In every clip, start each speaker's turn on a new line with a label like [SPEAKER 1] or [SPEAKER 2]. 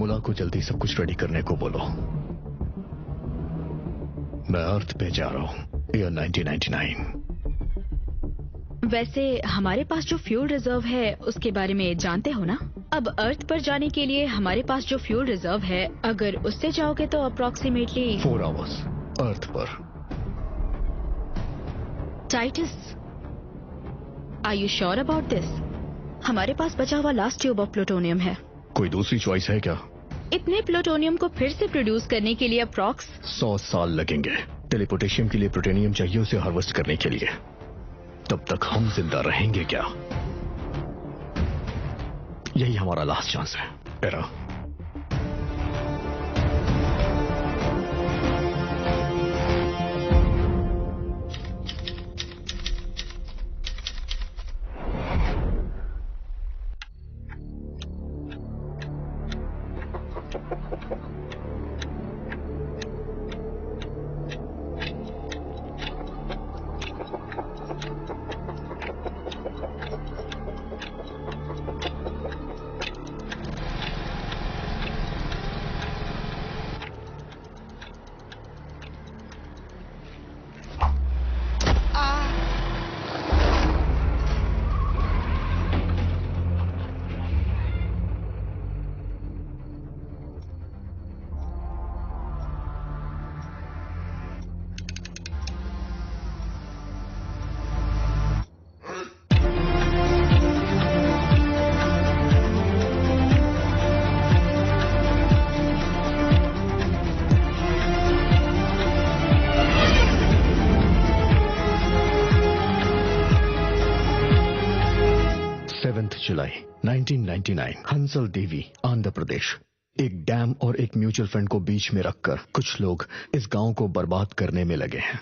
[SPEAKER 1] मुला को जल्दी सब कुछ रेडी करने को बोलो। मैं अर्थ पे जा रहा हूँ, ईयर 1999।
[SPEAKER 2] वैसे हमारे पास जो फ्यूल रिजर्व है उसके बारे में जानते हो ना? अब अर्थ पर जाने के लिए हमारे पास जो फ्यूल रिजर्व है, अगर उससे जाओगे तो अप्रोक्सीमेटली
[SPEAKER 1] 4 आवर्स अर्थ पर।
[SPEAKER 2] Titus, are you sure about this? हमारे पास बचा हुआ लास्ट ट्यूब ऑफ प्लूटोनियम है।
[SPEAKER 1] कोई दूसरी चॉइस है क्या?
[SPEAKER 2] इतने प्लूटोनियम को फिर से प्रोड्यूस करने के लिए अप्रॉक्स
[SPEAKER 1] 100 साल लगेंगे। टेलीपोर्टेशन के लिए प्लूटोनियम चाहिए उसे हार्वेस्ट करने के लिए। तब तक हम जिंदा रहेंगे क्या? यही हमारा लास्ट चांस है। एरा, जुलाई 1999, हंसल देवी, आंध्र प्रदेश। एक डैम और एक म्यूचुअल फंड को बीच में रखकर कुछ लोग इस गांव को बर्बाद करने में लगे हैं।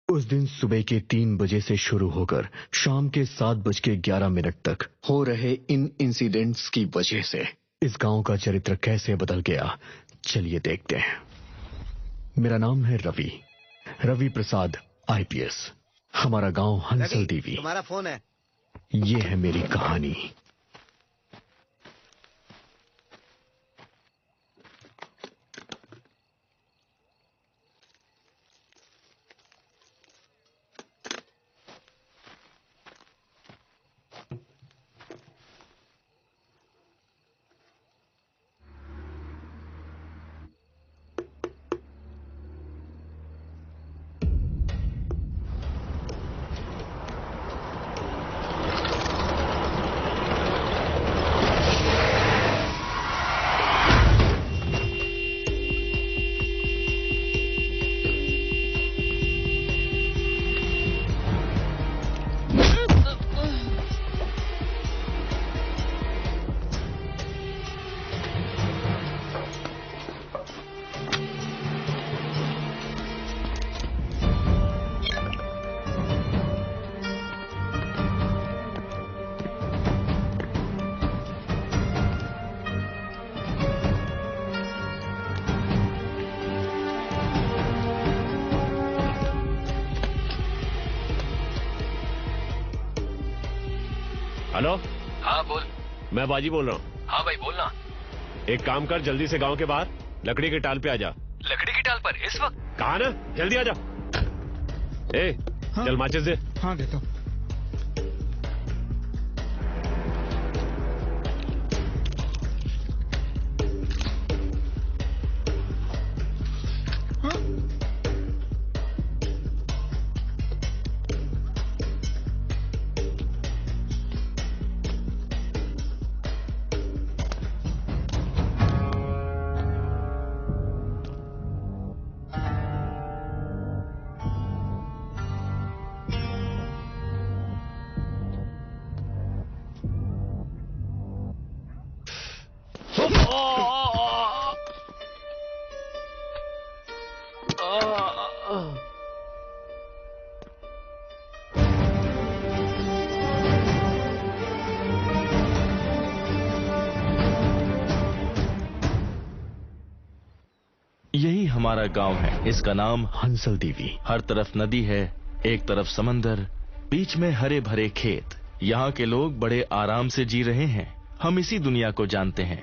[SPEAKER 1] उस दिन सुबह के 3 बजे से शुरू होकर शाम के 7:11 तक हो रहे इन इंसिडेंट्स की वजह से इस गांव का चरित्र कैसे बदल गया, चलिए देखते हैं। मेरा नाम है रवि प्रसाद IPS। हमारा गांव हंसल देवी।
[SPEAKER 3] तुम्हारा फोन है।
[SPEAKER 1] ये है मेरी कहानी।
[SPEAKER 4] हेलो।
[SPEAKER 5] हाँ बोल।
[SPEAKER 4] मैं बाजी बोल रहा हूँ।
[SPEAKER 5] हाँ भाई बोलना।
[SPEAKER 4] एक काम कर, जल्दी से गांव के बाहर लकड़ी के टाल पे आ जा।
[SPEAKER 5] लकड़ी की टाल पर इस वक्त?
[SPEAKER 4] कहा ना, जल्दी आ जा।
[SPEAKER 6] हाँ?
[SPEAKER 4] चल माचिस दे।
[SPEAKER 6] हाँ देता हूँ।
[SPEAKER 7] यही हमारा गांव है। इसका नाम
[SPEAKER 1] हंसल देवी।
[SPEAKER 7] हर तरफ नदी है, एक तरफ समंदर, बीच में हरे भरे खेत। यहाँ के लोग बड़े आराम से जी रहे हैं। हम इसी दुनिया को जानते हैं।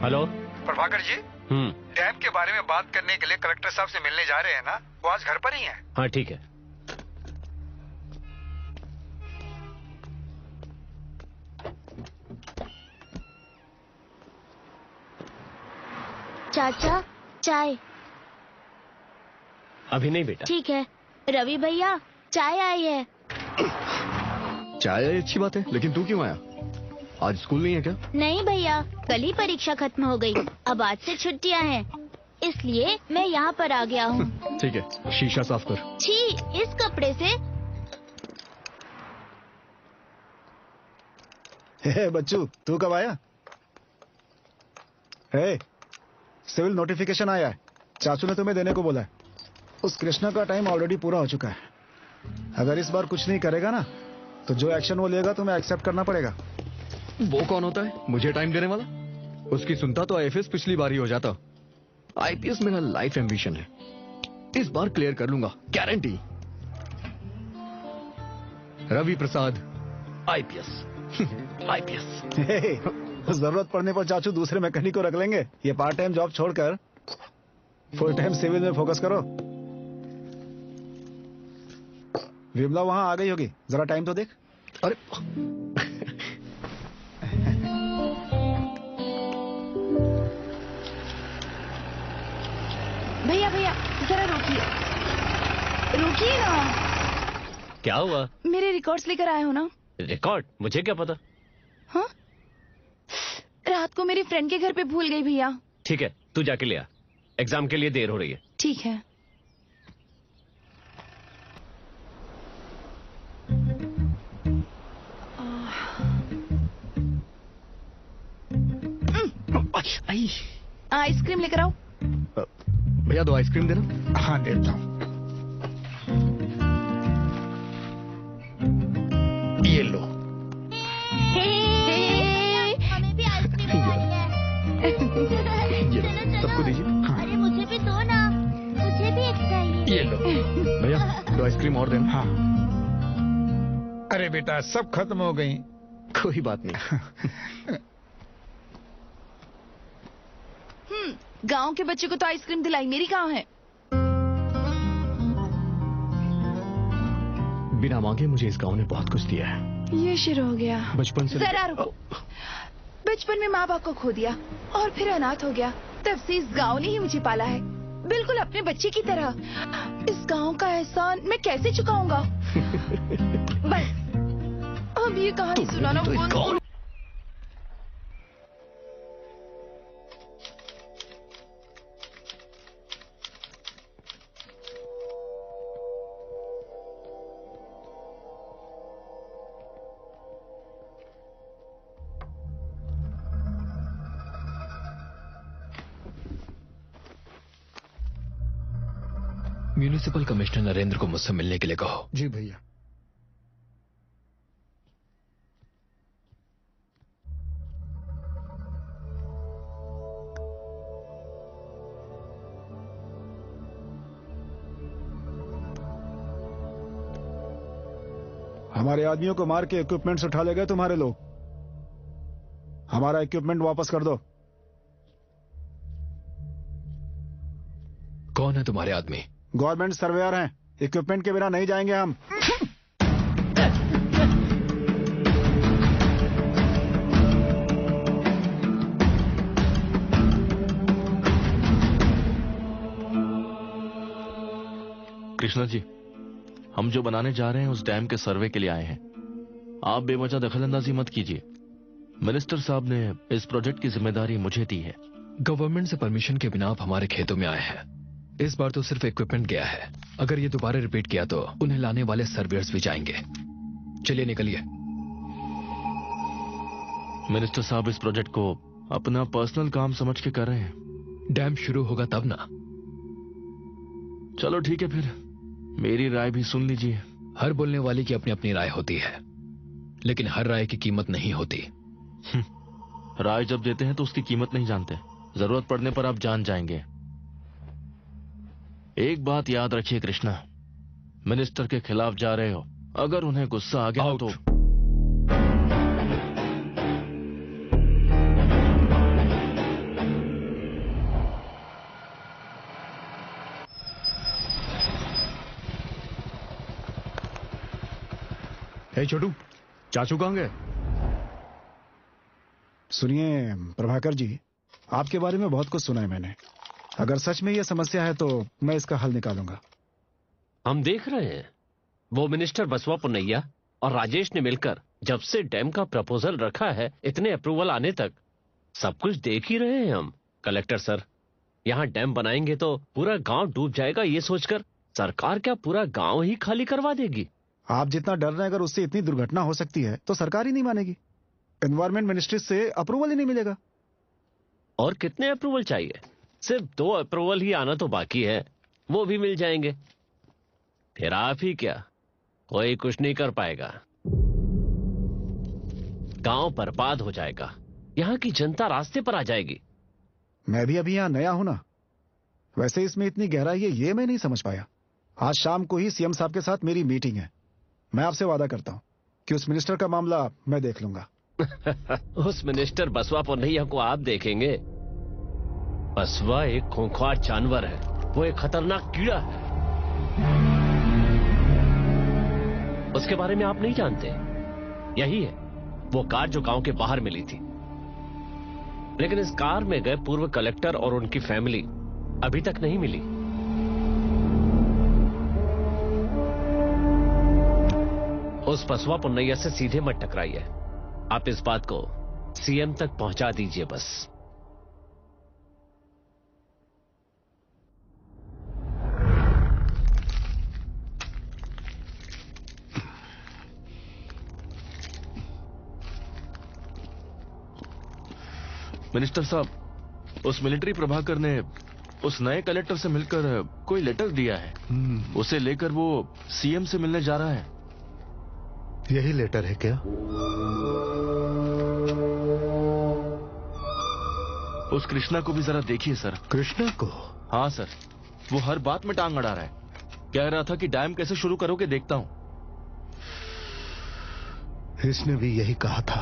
[SPEAKER 4] हेलो
[SPEAKER 3] प्रभाकर जी, डैम के बारे में बात करने के लिए कलेक्टर साहब से मिलने जा रहे हैं ना? वो आज घर पर ही हैं।
[SPEAKER 4] हाँ ठीक है।
[SPEAKER 6] चाचा चाय।
[SPEAKER 4] अभी नहीं बेटा।
[SPEAKER 6] ठीक है। रवि भैया चाय आई है।
[SPEAKER 1] चाय आई अच्छी बात है, लेकिन तू क्यों आया? आज स्कूल नहीं है क्या?
[SPEAKER 6] नहीं भैया, कल ही परीक्षा खत्म हो गई। अब आज से छुट्टियां हैं, इसलिए मैं यहाँ पर आ गया हूँ।
[SPEAKER 1] ठीक है, शीशा साफ कर।
[SPEAKER 6] छी, इस कपड़े से।
[SPEAKER 3] हे बच्चू, तू कब आया? हे, सिविल नोटिफिकेशन आया है। चाचू ने तुम्हें देने को बोला है। उस कृष्णा का टाइम ऑलरेडी पूरा हो चुका है। अगर इस बार कुछ नहीं करेगा ना, तो जो एक्शन वो लेगा तुम्हें एक्सेप्ट करना पड़ेगा।
[SPEAKER 1] वो कौन होता है मुझे टाइम देने वाला? उसकी सुनता तो आईएफएस पिछली बार ही हो जाता। आईपीएस मेरा लाइफ एम्बिशन है, इस बार क्लियर कर लूंगा, गारंटी। रवि प्रसाद आईपीएस। आईपीएस।
[SPEAKER 3] जरूरत पड़ने पर चाचू दूसरे मैकेनिक को रख लेंगे। ये पार्ट टाइम जॉब छोड़कर फुल टाइम सिविल में फोकस करो। विमला वहां आ गई होगी, जरा टाइम तो देख।
[SPEAKER 1] अरे
[SPEAKER 2] भैया भैया जरा रोकिए, रोकिए ना।
[SPEAKER 4] क्या हुआ?
[SPEAKER 2] मेरे रिकॉर्ड्स लेकर आए हो ना?
[SPEAKER 4] रिकॉर्ड? मुझे क्या पता।
[SPEAKER 2] हाँ, रात को मेरी फ्रेंड के घर पे भूल गई भैया।
[SPEAKER 4] ठीक है, तू जाके ले आ, एग्जाम के लिए देर हो रही है।
[SPEAKER 2] ठीक है। आइसक्रीम लेकर आओ।
[SPEAKER 1] भैया 2 आइसक्रीम देना।
[SPEAKER 3] हाँ देता हूँ।
[SPEAKER 1] ये लो।
[SPEAKER 6] हमें भी आइसक्रीम
[SPEAKER 1] ये लो, सबको दीजिए। हाँ।
[SPEAKER 6] अरे मुझे भी दो ना, मुझे भी एक चाहिए।
[SPEAKER 1] ये लो भैया, 2 आइसक्रीम और देना।
[SPEAKER 3] हाँ। अरे बेटा, सब खत्म हो गई।
[SPEAKER 1] कोई बात नहीं।
[SPEAKER 2] गांव के बच्चे को तो आइसक्रीम दिलाई, मेरी कहाँ है?
[SPEAKER 1] बिना मांगे मुझे इस गांव ने बहुत कुछ दिया है।
[SPEAKER 2] ये शुरू हो गया।
[SPEAKER 1] बचपन से
[SPEAKER 2] जरा रुको। बचपन में माँ बाप को खो दिया और फिर अनाथ हो गया। तब से इस गांव ने ही मुझे पाला है, बिल्कुल अपने बच्चे की तरह। इस गांव का एहसान मैं कैसे चुकाऊंगा? बस अब ये कहानी सुनाना बंद करो।
[SPEAKER 1] म्यूनिसिपल कमिश्नर नरेंद्र को मुझसे मिलने के लिए कहो।
[SPEAKER 3] जी भैया। हमारे आदमियों को मार के इक्विपमेंट्स उठा ले गए तुम्हारे लोग। हमारा इक्विपमेंट वापस कर दो।
[SPEAKER 1] कौन है तुम्हारे आदमी?
[SPEAKER 3] गवर्नमेंट सर्वेयर हैं, इक्विपमेंट के बिना नहीं जाएंगे हम।
[SPEAKER 7] कृष्णा जी, हम जो बनाने जा रहे हैं उस डैम के सर्वे के लिए आए हैं। आप बेवजह दखलंदाजी मत कीजिए। मिनिस्टर साहब ने इस प्रोजेक्ट की जिम्मेदारी मुझे दी है।
[SPEAKER 1] गवर्नमेंट से परमिशन के बिना आप हमारे खेतों में आए हैं। इस बार तो सिर्फ इक्विपमेंट गया है, अगर ये दोबारा रिपीट किया तो उन्हें लाने वाले सर्वेयर्स भी जाएंगे। चलिए निकलिए।
[SPEAKER 7] मिनिस्टर साहब इस प्रोजेक्ट को अपना पर्सनल काम समझ के कर रहे हैं।
[SPEAKER 1] डैम शुरू होगा तब ना।
[SPEAKER 7] चलो ठीक है, फिर मेरी राय भी सुन लीजिए।
[SPEAKER 1] हर बोलने वाले की अपनी अपनी राय होती है, लेकिन हर राय की कीमत नहीं होती।
[SPEAKER 7] राय जब देते हैं तो उसकी कीमत नहीं जानते। जरूरत पड़ने पर आप जान जाएंगे। एक बात याद रखिए कृष्णा, मिनिस्टर के खिलाफ जा रहे हो, अगर उन्हें गुस्सा आ गया तो
[SPEAKER 1] हे छोटू, चाचू कहाँ गए?
[SPEAKER 3] सुनिए प्रभाकर जी, आपके बारे में बहुत कुछ सुना है मैंने। अगर सच में यह समस्या है तो मैं इसका हल निकालूंगा।
[SPEAKER 8] हम देख रहे हैं वो मिनिस्टर बसवा पुन्नैया और राजेश ने मिलकर जब से डैम का प्रपोजल रखा है, इतने अप्रूवल आने तक सब कुछ देख ही रहे हैं हम। कलेक्टर सर, यहाँ डैम बनाएंगे तो पूरा गांव डूब जाएगा, ये सोचकर सरकार क्या पूरा गांव ही खाली करवा देगी?
[SPEAKER 3] आप जितना डर रहे हैं, अगर उससे इतनी दुर्घटना हो सकती है तो सरकार ही नहीं मानेगी। एनवायरमेंट मिनिस्ट्री से अप्रूवल ही नहीं मिलेगा।
[SPEAKER 8] और कितने अप्रूवल चाहिए? सिर्फ 2 अप्रूवल ही आना तो बाकी है, वो भी मिल जाएंगे। फिर आप ही क्या, कोई कुछ नहीं कर पाएगा। गांव बर्बाद हो जाएगा, यहाँ की जनता रास्ते पर आ जाएगी।
[SPEAKER 3] मैं भी अभी यहाँ नया हूं ना, वैसे इसमें इतनी गहराई है ये मैं नहीं समझ पाया। आज शाम को ही सीएम साहब के साथ मेरी मीटिंग है। मैं आपसे वादा करता हूं कि उस मिनिस्टर का मामला मैं देख लूंगा।
[SPEAKER 8] उस मिनिस्टर बसवा पुन्नैया को आप देखेंगे? बसवा एक खूंखार जानवर है, वो एक खतरनाक कीड़ा है। उसके बारे में आप नहीं जानते। यही है वो कार जो गांव के बाहर मिली थी, लेकिन इस कार में गए पूर्व कलेक्टर और उनकी फैमिली अभी तक नहीं मिली। उस बसवा पुन्नैया से सीधे मत टकराइए। आप इस बात को सीएम तक पहुंचा दीजिए बस।
[SPEAKER 7] मिनिस्टर साहब, उस मिलिट्री प्रभाकर ने उस नए कलेक्टर से मिलकर कोई लेटर दिया है। उसे लेकर वो सीएम से मिलने जा रहा है।
[SPEAKER 1] यही लेटर है क्या?
[SPEAKER 7] उस कृष्णा को भी जरा देखिए सर।
[SPEAKER 1] कृष्णा को?
[SPEAKER 7] हाँ सर, वो हर बात में टांग अड़ा रहा है। कह रहा था कि डैम कैसे शुरू करोगे देखता हूं।
[SPEAKER 1] इसने भी यही कहा था।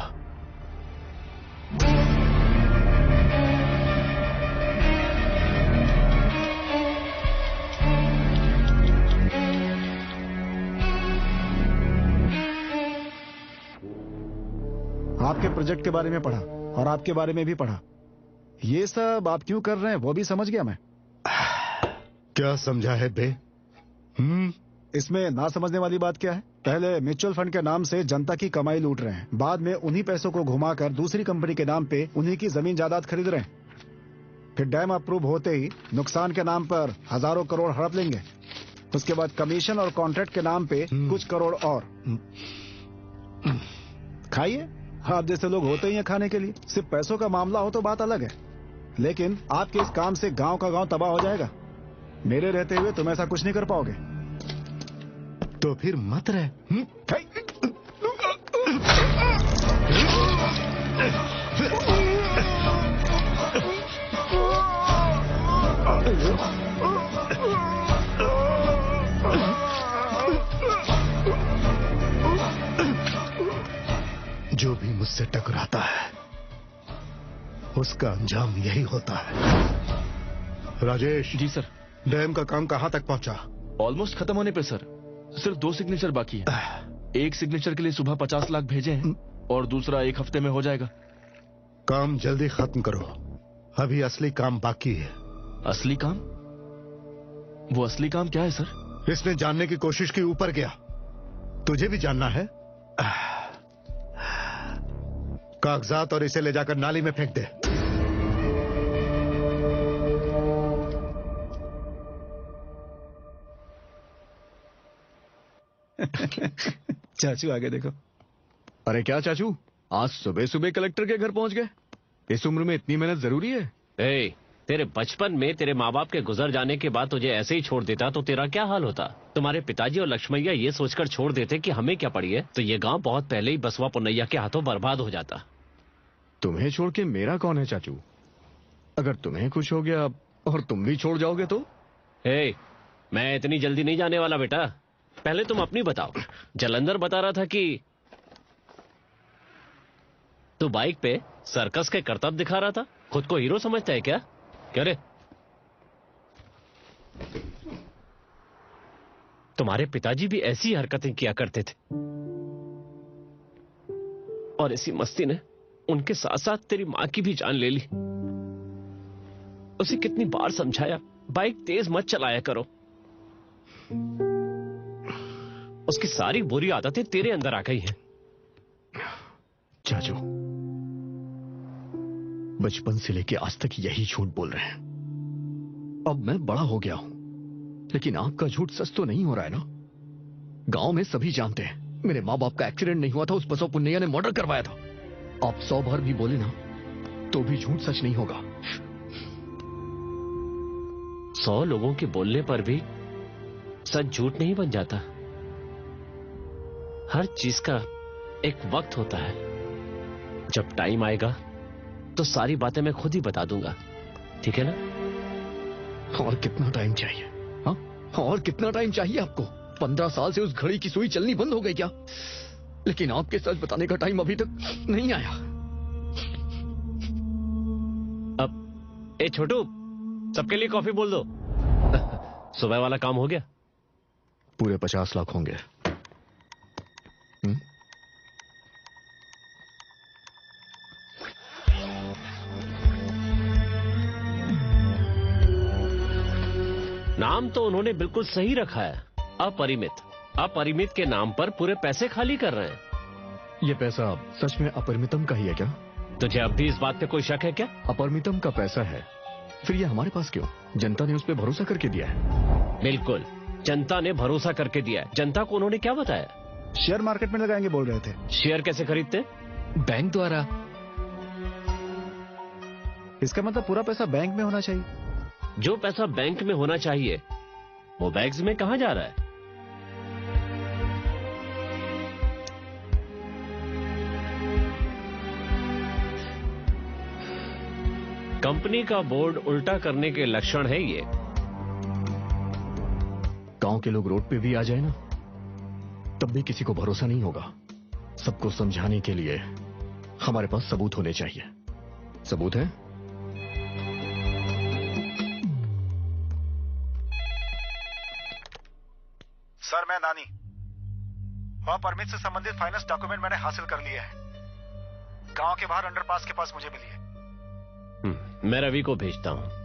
[SPEAKER 3] आपके प्रोजेक्ट के बारे में पढ़ा और आपके बारे में भी पढ़ा। ये सब आप क्यों कर रहे हैं वो भी समझ गया मैं।
[SPEAKER 1] क्या समझा है बे?
[SPEAKER 3] इसमें ना समझने वाली बात क्या है? पहले म्यूचुअल फंड के नाम से जनता की कमाई लूट रहे हैं, बाद में उन्हीं पैसों को घुमाकर दूसरी कंपनी के नाम पे उन्हीं की जमीन जायदाद खरीद रहे हैं। फिर डैम अप्रूव होते ही नुकसान के नाम पर हजारों करोड़ हड़प लेंगे। उसके बाद कमीशन और कॉन्ट्रैक्ट के नाम पे कुछ करोड़ और। खाइए, आप जैसे लोग होते ही हैं खाने के लिए। सिर्फ पैसों का मामला हो तो बात अलग है, लेकिन आपके इस काम से गांव का गांव तबाह हो जाएगा। मेरे रहते हुए तुम ऐसा कुछ नहीं कर पाओगे।
[SPEAKER 1] तो फिर मत रहे। जो भी मुझसे टकराता है उसका अंजाम यही होता है। राजेश
[SPEAKER 7] जी सर।
[SPEAKER 1] डैम का काम कहां तक पहुंचा?
[SPEAKER 7] ऑलमोस्ट खत्म होने पे सर, सिर्फ 2 सिग्नेचर बाकी है। एक सिग्नेचर के लिए सुबह 50 लाख भेजे हैं और दूसरा 1 हफ्ते में हो जाएगा।
[SPEAKER 1] काम जल्दी खत्म करो, अभी असली काम बाकी है।
[SPEAKER 7] असली काम? वो असली काम क्या है सर?
[SPEAKER 1] इसने जानने की कोशिश की, ऊपर गया। तुझे भी जानना है? कागजात और इसे ले जाकर नाली में फेंक दे।
[SPEAKER 3] चाचू आगे देखो।
[SPEAKER 1] अरे क्या चाचू, आज सुबह सुबह कलेक्टर के घर पहुंच गए? इस उम्र में इतनी मेहनत जरूरी है?
[SPEAKER 8] तेरे बचपन में तेरे माँ बाप के गुजर जाने के बाद तुझे ऐसे ही छोड़ देता तो तेरा क्या हाल होता? तुम्हारे पिताजी और लक्ष्मैया ये सोचकर छोड़ देते कि हमें क्या पड़ी है, तो ये गांव बहुत पहले ही बसवा पुन्नैया के हाथों बर्बाद हो जाता।
[SPEAKER 1] तुम्हें छोड़ के मेरा कौन है चाचू? अगर तुम्हें कुछ हो गया और तुम भी छोड़ जाओगे तो?
[SPEAKER 8] हे, मैं इतनी जल्दी नहीं जाने वाला बेटा। पहले तुम अपनी बताओ। जलंधर बता रहा था कि तू बाइक पे सर्कस के करतब दिखा रहा था। खुद को हीरो समझता है क्या? क्या रे? तुम्हारे पिताजी भी ऐसी हरकतें किया करते थे और इसी मस्ती ने उनके साथ साथ तेरी मां की भी जान ले ली। उसे कितनी बार समझाया, बाइक तेज मत चलाया करो। उसकी सारी बुरी आदतें तेरे अंदर आ गई हैं।
[SPEAKER 1] चाचू, बचपन से लेके आज तक यही झूठ बोल रहे हैं। अब मैं बड़ा हो गया हूं, लेकिन आपका झूठ सच तो नहीं हो रहा है ना? गांव में सभी जानते हैं मेरे माँ बाप का एक्सीडेंट नहीं हुआ था, उस बसव पुन्नैया ने मर्डर करवाया था। आप 100 बार भी बोले ना तो भी झूठ सच नहीं होगा।
[SPEAKER 8] 100 लोगों के बोलने पर भी सच झूठ नहीं बन जाता। हर चीज का एक वक्त होता है। जब टाइम आएगा तो सारी बातें मैं खुद ही बता दूंगा, ठीक है ना?
[SPEAKER 1] और कितना टाइम चाहिए? हाँ, और कितना टाइम चाहिए आपको? 15 साल से उस घड़ी की सुई चलनी बंद हो गई क्या? लेकिन आपके सच बताने का टाइम अभी तक नहीं आया।
[SPEAKER 8] अब ए छोटू, सबके लिए कॉफी बोल दो। सुबह वाला काम हो गया?
[SPEAKER 1] पूरे 50 लाख होंगे।
[SPEAKER 8] नाम तो उन्होंने बिल्कुल सही रखा है, अपरिमित। अपरिमित के नाम पर पूरे पैसे खाली कर रहे हैं।
[SPEAKER 1] ये पैसा सच में अपरिमितम का ही है क्या?
[SPEAKER 8] तुझे अब भी इस बात पे कोई शक है क्या?
[SPEAKER 1] अपरिमितम का पैसा है, फिर ये हमारे पास क्यों? जनता ने उस पर भरोसा करके दिया है।
[SPEAKER 8] बिल्कुल, जनता ने भरोसा करके दिया है। जनता को उन्होंने क्या बताया?
[SPEAKER 3] शेयर मार्केट में लगाएंगे बोल रहे थे।
[SPEAKER 8] शेयर कैसे खरीदते?
[SPEAKER 5] बैंक द्वारा।
[SPEAKER 3] इसका मतलब पूरा पैसा बैंक में होना चाहिए।
[SPEAKER 8] जो पैसा बैंक में होना चाहिए वो बैग्स में कहां जा रहा है? कंपनी का बोर्ड उल्टा करने के लक्षण है ये।
[SPEAKER 1] गांव के लोग रोड पे भी आ जाए ना तब भी किसी को भरोसा नहीं होगा। सबको समझाने के लिए हमारे पास सबूत होने चाहिए। सबूत है?
[SPEAKER 3] सर, मैं नानी परमिट से संबंधित फाइनेंस डॉक्यूमेंट मैंने हासिल कर लिए हैं। गांव के बाहर अंडरपास के पास मुझे मिली है।
[SPEAKER 8] मैं रवि को भेजता हूं।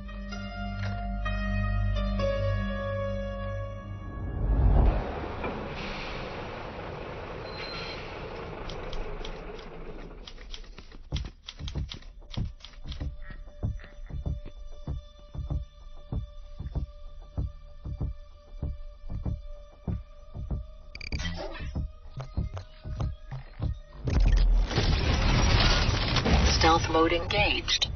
[SPEAKER 9] Stealth mode engaged.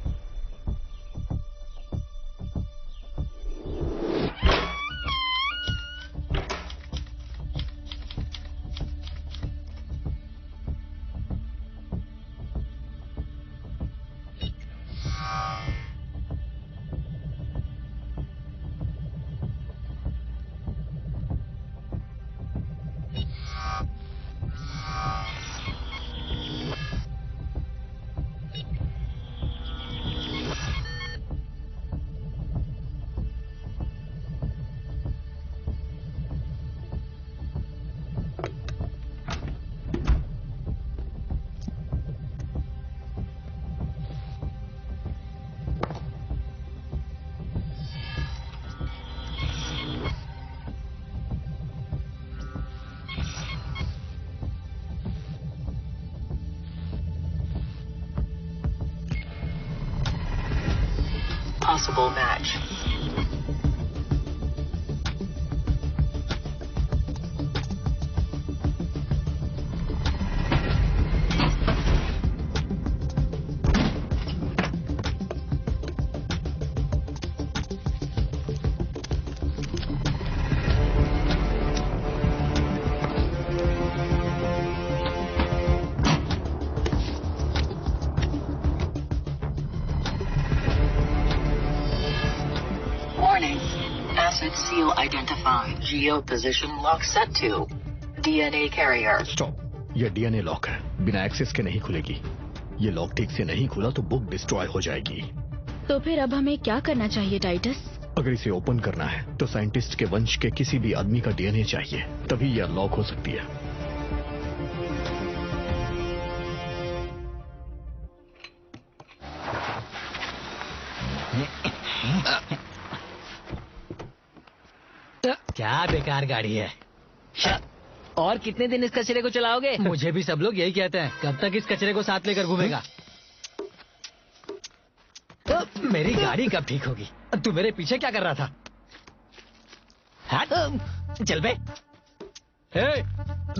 [SPEAKER 9] Possible match. acid seal identified. Geo position lock set to DNA carrier.
[SPEAKER 1] Stop. ये डीएनए लॉक है, बिना एक्सेस के नहीं खुलेगी। ये लॉक ठीक से नहीं खुला तो बुक डिस्ट्रॉय हो जाएगी।
[SPEAKER 6] तो फिर अब हमें क्या करना चाहिए टाइटस?
[SPEAKER 1] अगर इसे ओपन करना है तो साइंटिस्ट के वंश के किसी भी आदमी का डीएनए चाहिए, तभी यह लॉक हो सकती है।
[SPEAKER 10] क्या बेकार गाड़ी है।
[SPEAKER 11] और कितने दिन इस कचरे को चलाओगे?
[SPEAKER 10] मुझे भी सब लोग यही कहते हैं, कब तक इस कचरे को साथ लेकर घूमेगा। तो मेरी गाड़ी कब ठीक होगी? तू मेरे पीछे क्या कर रहा था? हट, चल बे।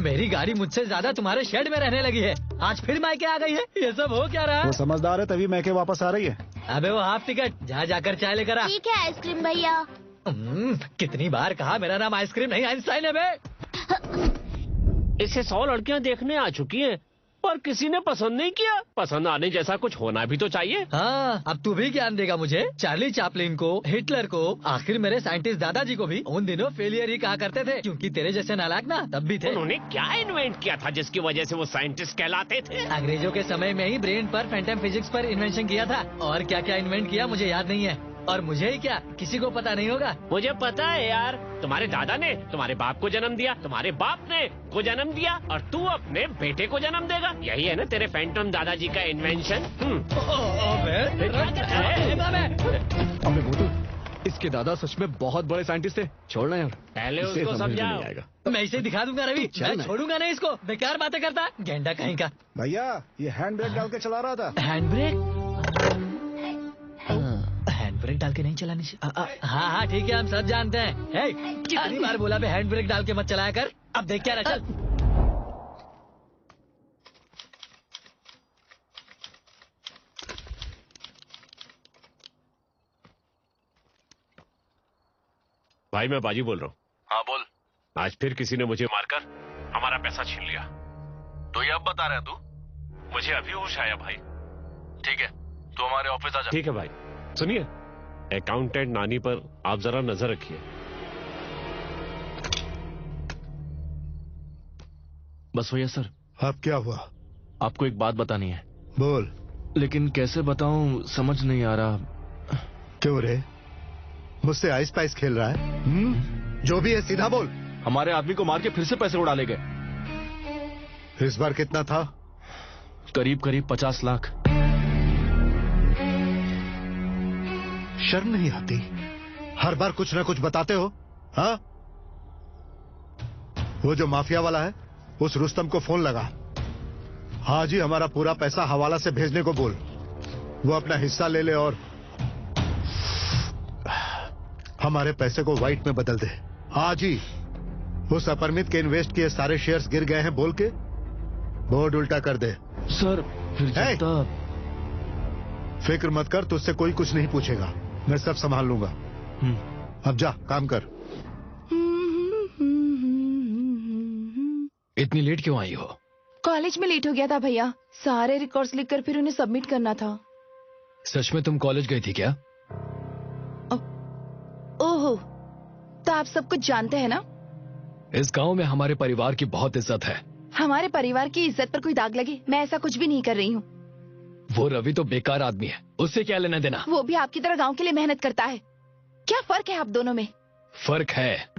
[SPEAKER 10] मेरी गाड़ी मुझसे ज्यादा तुम्हारे शेड में रहने लगी है। आज फिर मायके आ गई है। ये सब हो क्या रहा है?
[SPEAKER 3] वो समझदार है तभी मैके वापस आ रही है।
[SPEAKER 10] अबे वो हाफ टिकट, जा जाकर चाय लेकर आ।
[SPEAKER 6] ठीक है आइसक्रीम भैया।
[SPEAKER 10] कितनी बार कहा मेरा नाम आइसक्रीम नहीं आइंस्टाइन है बे।
[SPEAKER 8] इसे 100 लड़कियां देखने आ चुकी हैं, पर किसी ने पसंद नहीं किया। पसंद आने जैसा कुछ होना भी तो चाहिए।
[SPEAKER 10] हाँ, अब तू भी ज्ञान देगा मुझे। चार्ली चैपलिन को, हिटलर को, आखिर मेरे साइंटिस्ट दादाजी को भी उन दिनों फेलियर ही कहा करते थे, क्योंकि तेरे जैसे नालायक ना तब भी थे।
[SPEAKER 8] उन्होंने क्या इन्वेंट किया था जिसकी वजह से वो साइंटिस्ट कहलाते थे?
[SPEAKER 10] अंग्रेजों के समय में ही ब्रेन पर फैंटम फिजिक्स पर इन्वेंशन किया था। और क्या क्या इन्वेंट किया मुझे याद नहीं है। और मुझे ही क्या, किसी को पता नहीं होगा।
[SPEAKER 8] मुझे पता है यार, तुम्हारे दादा ने तुम्हारे बाप को जन्म दिया, तुम्हारे बाप ने को जन्म दिया, और तू अपने बेटे को जन्म देगा। यही है ना तेरे फैंटम दादाजी का इन्वेंशन।
[SPEAKER 1] अबे वो तो इसके दादा सच में बहुत बड़े साइंटिस्ट थे। छोड़ना यार,
[SPEAKER 8] पहले
[SPEAKER 1] इसे
[SPEAKER 8] उसको
[SPEAKER 1] समझ में
[SPEAKER 8] समझाओ।
[SPEAKER 1] नहीं आएगा।
[SPEAKER 10] मैं इसे दिखा दूंगा रवि, मैं छोड़ूंगा नहीं इसको। बेकार बातें करता है, गेंडा कहीं का।
[SPEAKER 3] भैया ये हैंड ब्रेक डाल के चला रहा था।
[SPEAKER 10] Hand brake? हैंड ब्रेक डाल के नहीं चलानी चाहिए। हाँ हाँ ठीक है, हम सब जानते हैं। कितनी बार बोला हैंड ब्रेक डाल के मत चलाया कर। अब देख क्या रहा, चल।
[SPEAKER 4] भाई मैं बाजी बोल रहा हूँ।
[SPEAKER 7] हाँ बोल।
[SPEAKER 4] आज फिर किसी ने मुझे मारकर हमारा पैसा छीन लिया।
[SPEAKER 7] तो ये अब बता रहा है तू?
[SPEAKER 4] मुझे अभी होश आया भाई।
[SPEAKER 7] ठीक है, तू हमारे ऑफिस आ जा।
[SPEAKER 4] ठीक है भाई। सुनिए, अकाउंटेंट नानी पर आप जरा नजर रखिए।
[SPEAKER 7] बस भैया सर।
[SPEAKER 12] अब क्या हुआ?
[SPEAKER 7] आपको एक बात बतानी है।
[SPEAKER 12] बोल।
[SPEAKER 7] लेकिन कैसे बताऊं, समझ नहीं आ रहा।
[SPEAKER 12] क्यों रे, मुझसे आइस पाइस खेल रहा है? जो भी है सीधा बोल।
[SPEAKER 7] हमारे आदमी को मार के फिर से पैसे उड़ा ले गए।
[SPEAKER 12] इस बार कितना था?
[SPEAKER 7] करीब करीब 50 लाख।
[SPEAKER 12] शर्म नहीं आती? हर बार कुछ ना कुछ बताते हो। हाँ, वो जो माफिया वाला है उस रुस्तम को फोन लगा। आज ही हमारा पूरा पैसा हवाला से भेजने को बोल। वो अपना हिस्सा ले ले और हमारे पैसे को व्हाइट में बदल दे। आज ही। उस अपरिमित के इन्वेस्ट किए सारे शेयर्स गिर गए हैं बोल के बोर्ड उल्टा कर दे।
[SPEAKER 7] सर फिर
[SPEAKER 12] फिक्र मत कर, तुझसे कोई कुछ नहीं पूछेगा, मैं सब संभाल लूंगा। अब जा काम कर।
[SPEAKER 11] इतनी लेट क्यों आई हो?
[SPEAKER 2] कॉलेज में लेट हो गया था भैया। सारे रिकॉर्ड्स लिखकर फिर उन्हें सबमिट करना था।
[SPEAKER 11] सच में तुम कॉलेज गई थी क्या?
[SPEAKER 2] ओहो, तो आप सब कुछ जानते हैं ना?
[SPEAKER 11] इस गांव में हमारे परिवार की बहुत इज्जत है।
[SPEAKER 2] हमारे परिवार की इज्जत पर कोई दाग लगे, मैं ऐसा कुछ भी नहीं कर रही हूँ।
[SPEAKER 11] वो रवि तो बेकार आदमी है, उससे क्या लेना देना?
[SPEAKER 2] वो भी आपकी तरह गांव के लिए मेहनत करता है। क्या फर्क है आप दोनों में?
[SPEAKER 11] फर्क है।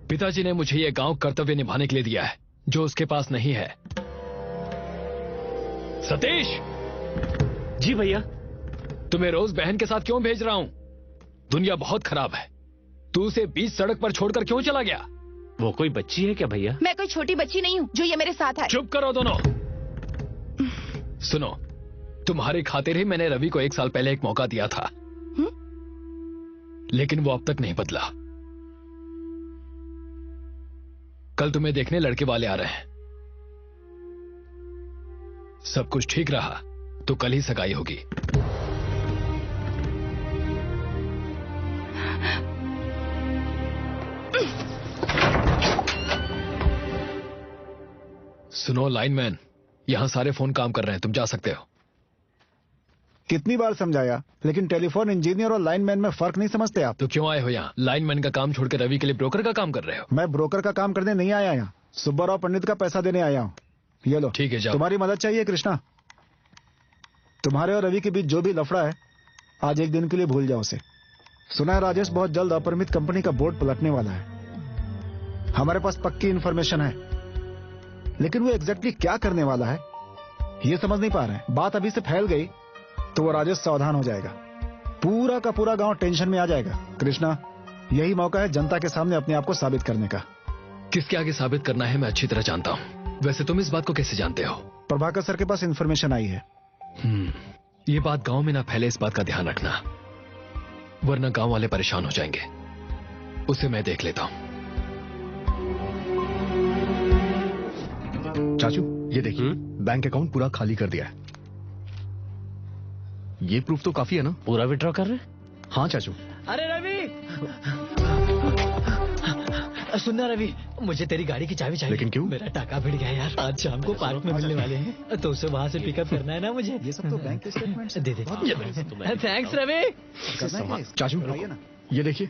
[SPEAKER 11] पिताजी ने मुझे ये गांव कर्तव्य निभाने के लिए दिया है, जो उसके पास नहीं है। सतीश!
[SPEAKER 8] जी भैया।
[SPEAKER 11] तुम्हें रोज बहन के साथ क्यों भेज रहा हूं? दुनिया बहुत खराब है। तू उसे बीच सड़क पर छोड़कर क्यों चला गया?
[SPEAKER 8] वो कोई बच्ची है क्या भैया?
[SPEAKER 2] मैं कोई छोटी बच्ची नहीं हूँ जो ये मेरे साथ है।
[SPEAKER 11] चुप करो दोनों। सुनो, तुम्हारे खातिर ही मैंने रवि को 1 साल पहले एक मौका दिया था, लेकिन वो अब तक नहीं बदला। कल तुम्हें देखने लड़के वाले आ रहे हैं। सब कुछ ठीक रहा तो कल ही सगाई होगी। सुनो लाइनमैन, यहां सारे फोन काम कर रहे हैं, तुम जा सकते हो।
[SPEAKER 3] कितनी बार समझाया, लेकिन टेलीफोन इंजीनियर और लाइनमैन में फर्क नहीं समझते आप।
[SPEAKER 11] तो क्यों आए हो यहाँ? लाइनमैन का काम छोड़कर रवि के लिए ब्रोकर का काम कर रहे हो?
[SPEAKER 3] मैं ब्रोकर का काम करने नहीं आया यहाँ, सुब्बाराव पंडित का पैसा देने आया हूँ। ये लो।
[SPEAKER 11] ठीक है, जाओ।
[SPEAKER 3] तुम्हारी मदद चाहिए कृष्णा? तुम्हारे और रवि के बीच जो भी लफड़ा है, आज एक दिन के लिए भूल जाओ उसे। सुना है राजेश बहुत जल्द अपरिमित कंपनी का बोर्ड पलटने वाला है। हमारे पास पक्की इन्फॉर्मेशन है, लेकिन वो एग्जैक्टली क्या करने वाला है ये समझ नहीं पा रहे हैं। बात अभी से फैल गई तो वो राजेश सावधान हो जाएगा, पूरा का पूरा गांव टेंशन में आ जाएगा। कृष्णा, यही मौका है जनता के सामने अपने आप को साबित करने का।
[SPEAKER 11] किसके आगे साबित करना है मैं अच्छी तरह जानता हूँ। वैसे तुम इस बात को कैसे जानते हो?
[SPEAKER 3] प्रभाकर सर के पास इन्फॉर्मेशन आई है।
[SPEAKER 11] ये बात गांव में ना फैले, इस बात का ध्यान रखना, वरना गांव वाले परेशान हो जाएंगे। उसे मैं देख लेता हूँ।
[SPEAKER 1] चाचू, ये देखिए, बैंक अकाउंट पूरा खाली कर दिया है। ये प्रूफ तो काफी है ना?
[SPEAKER 8] पूरा विड्रॉ कर रहे?
[SPEAKER 1] हाँ चाचू।
[SPEAKER 10] अरे रवि, सुनना रवि, मुझे तेरी गाड़ी की चाबी चाहिए।
[SPEAKER 1] लेकिन क्यों?
[SPEAKER 10] मेरा टाका भिड़ गया यार। आज शाम को पार्क में मिलने वाले हैं, तो उसे वहाँ से पिकअप करना है ना मुझे।
[SPEAKER 3] ये सब तो बैंक के स्टेटमेंट
[SPEAKER 10] दे दे। थैंक्स रवि।
[SPEAKER 1] चाचू ये देखिए,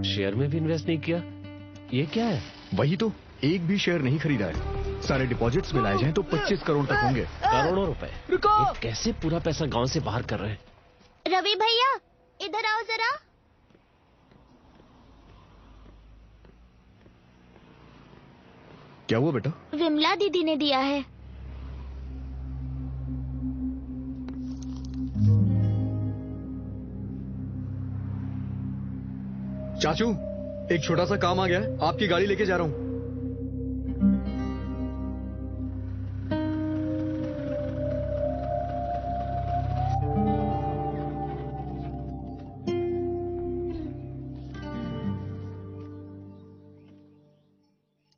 [SPEAKER 8] शेयर में भी इन्वेस्ट नहीं किया, ये क्या है?
[SPEAKER 1] वही तो, एक भी शेयर नहीं खरीदा है। सारे डिपॉजिट्स मिलाए जाएं तो 25 करोड़ तक होंगे।
[SPEAKER 8] करोड़ों रुपए।
[SPEAKER 10] रुको,
[SPEAKER 8] ये कैसे पूरा पैसा गांव से बाहर कर रहे हैं?
[SPEAKER 6] रवि भैया, इधर आओ जरा।
[SPEAKER 1] क्या हुआ बेटा?
[SPEAKER 6] विमला दीदी ने दिया है।
[SPEAKER 1] चाचू, एक छोटा सा काम आ गया है, आपकी गाड़ी लेके जा रहा हूँ।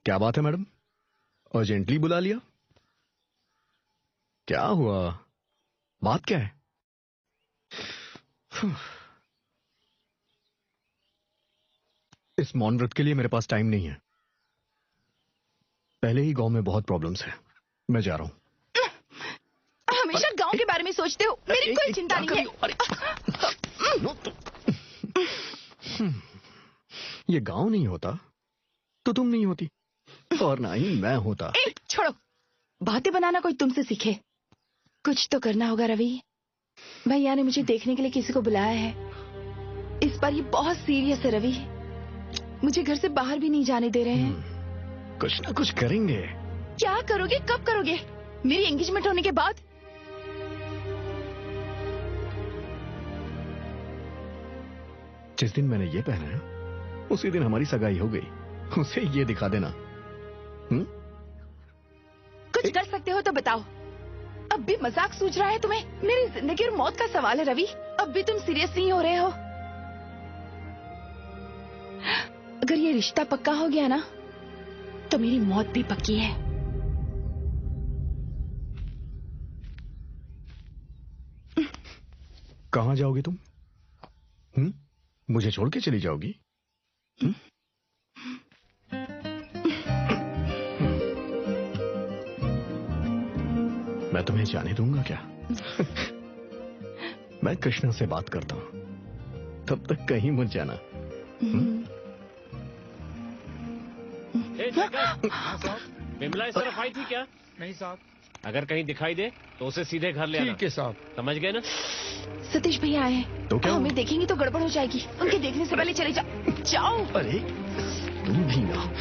[SPEAKER 1] क्या बात है मैडम, अर्जेंटली बुला लिया? क्या हुआ, बात क्या है? इस मौन व्रत के लिए मेरे पास टाइम नहीं है। पहले ही गांव में बहुत प्रॉब्लम्स है, मैं जा रहा हूं।
[SPEAKER 2] हमेशा गांव के बारे में सोचते हो, मेरी कोई चिंता नहीं है।
[SPEAKER 1] ये गांव नहीं होता तो तुम नहीं होती, और ना ही मैं होता।
[SPEAKER 2] छोड़ो, बातें बनाना कोई तुमसे सीखे। कुछ तो करना होगा रवि। भैया ने मुझे देखने के लिए किसी को बुलाया है। इस बार ये बहुत सीरियस है रवि, मुझे घर से बाहर भी नहीं जाने दे रहे हैं।
[SPEAKER 1] कुछ ना कुछ करेंगे।
[SPEAKER 2] क्या करोगे, कब करोगे? मेरी एंगेजमेंट होने के बाद?
[SPEAKER 1] जिस दिन मैंने ये पहना है उसी दिन हमारी सगाई हो गई। उसे ये दिखा देना।
[SPEAKER 2] कुछ कर सकते हो तो बताओ। अब भी मजाक सूझ रहा है तुम्हें? मेरी जिंदगी और मौत का सवाल है रवि, अब भी तुम सीरियस नहीं हो रहे हो। अगर ये रिश्ता पक्का हो गया ना तो मेरी मौत भी पक्की है।
[SPEAKER 1] कहां जाओगी तुम? मुझे छोड़ के चली जाओगी? मैं तुम्हें जाने दूंगा क्या? मैं कृष्णा से बात करता हूं, तब तक कहीं मत जाना।
[SPEAKER 8] विमला इस तरफ आई थी क्या?
[SPEAKER 10] नहीं साहब।
[SPEAKER 8] अगर कहीं दिखाई दे तो उसे सीधे घर ले आना।
[SPEAKER 10] ठीक है साहब।
[SPEAKER 8] समझ गए ना?
[SPEAKER 2] सतीश भैया आए हैं।
[SPEAKER 1] तो क्या
[SPEAKER 2] हमें देखेंगे तो गड़बड़ हो जाएगी। उनके देखने से पहले चले जाओ।
[SPEAKER 1] अरे तुम भी ना।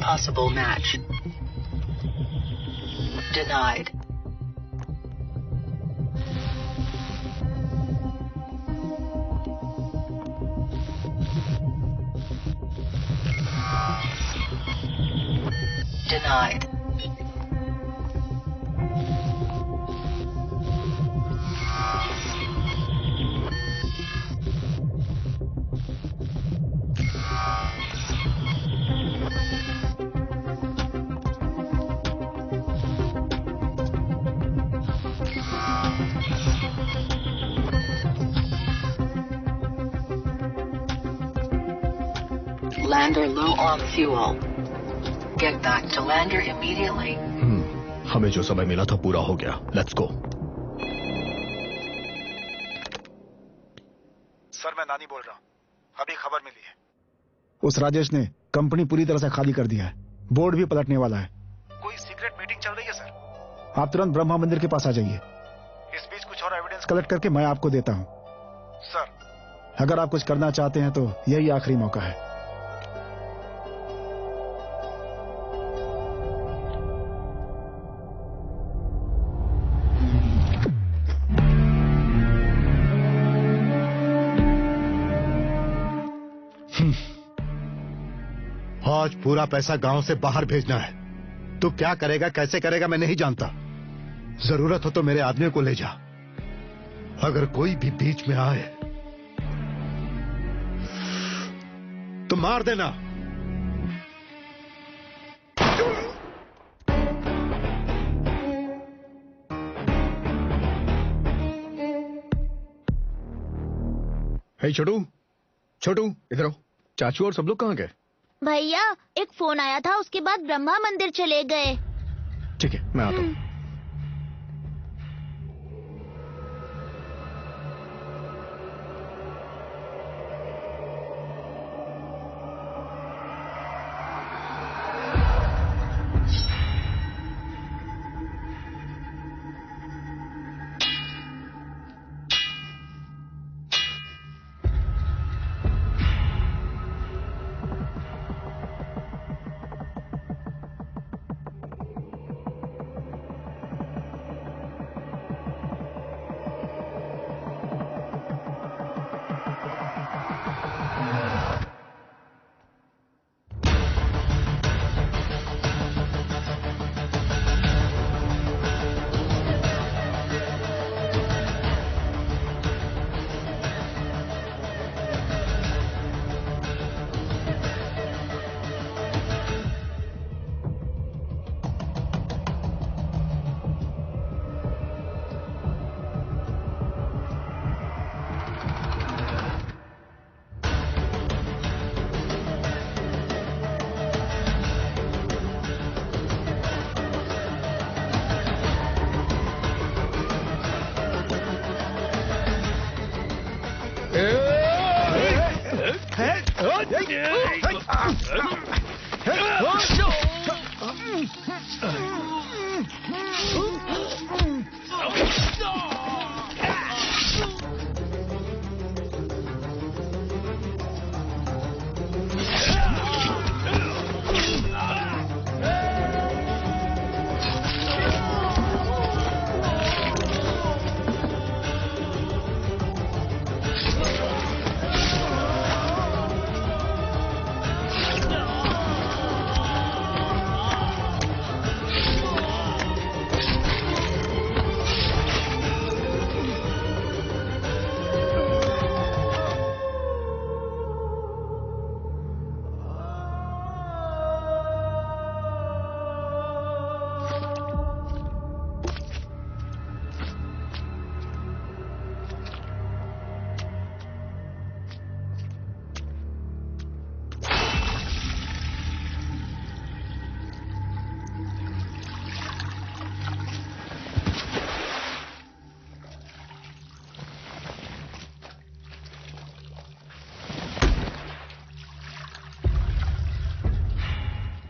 [SPEAKER 9] Possible match. Denied. Denied. Lander low on fuel. Get back to Lander immediately.
[SPEAKER 1] हमें जो समय मिला था पूरा हो गया. Let's go.
[SPEAKER 3] सर मैं नानी बोल रहा हूँ. अभी खबर मिली है. उस राजेश ने कंपनी पूरी तरह से खाली कर दिया है. बोर्ड भी पलटने वाला है. कोई सीक्रेट मीटिंग चल रही है सर. आप तुरंत ब्रह्मा मंदिर के पास आ जाइए. इस बीच कुछ और एविडेंस कलेक्ट करके मैं आपको देता हूँ. सर अगर आप कुछ करना चाहते हैं तो यही आखिरी मौका है.
[SPEAKER 12] आज पूरा पैसा गांव से बाहर भेजना है. तू क्या करेगा कैसे करेगा मैं नहीं जानता. जरूरत हो तो मेरे आदमी को ले जा. अगर कोई भी बीच में आए तो मार देना.
[SPEAKER 1] हे छोटू, छोटू इधर आओ. चाचू और सब लोग कहाँ गए?
[SPEAKER 6] भैया एक फोन आया था, उसके बाद ब्रह्मा मंदिर चले गए.
[SPEAKER 1] ठीक है मैं आता हूँ.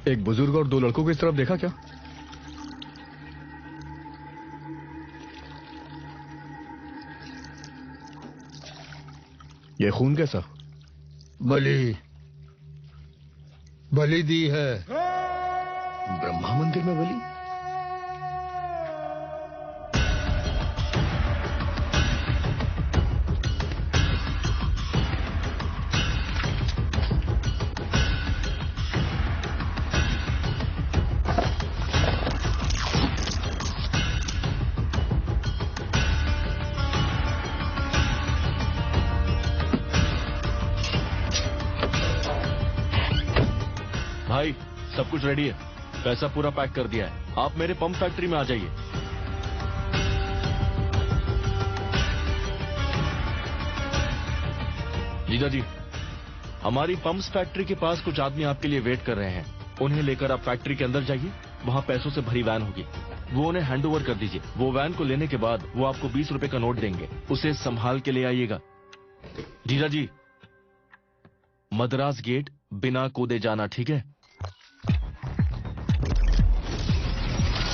[SPEAKER 1] एक बुजुर्ग और दो लड़कों को इस तरफ देखा क्या? ये खून कैसा?
[SPEAKER 12] बलि दी है.
[SPEAKER 1] ब्रह्मा मंदिर में बलि?
[SPEAKER 7] भाई सब कुछ रेडी है. पैसा पूरा पैक कर दिया है. आप मेरे पंप फैक्ट्री में आ जाइए. जीजा जी हमारी पंप्स फैक्ट्री के पास कुछ आदमी आपके लिए वेट कर रहे हैं। उन्हें लेकर आप फैक्ट्री के अंदर जाइए, वहाँ पैसों से भरी वैन होगी, वो उन्हें हैंड ओवर कर दीजिए। वो वैन को लेने के बाद वो आपको 20 रुपए का नोट देंगे, उसे संभाल के ले आइएगा। जीजा जी, मद्रास गेट बिना कूदे जाना, ठीक है?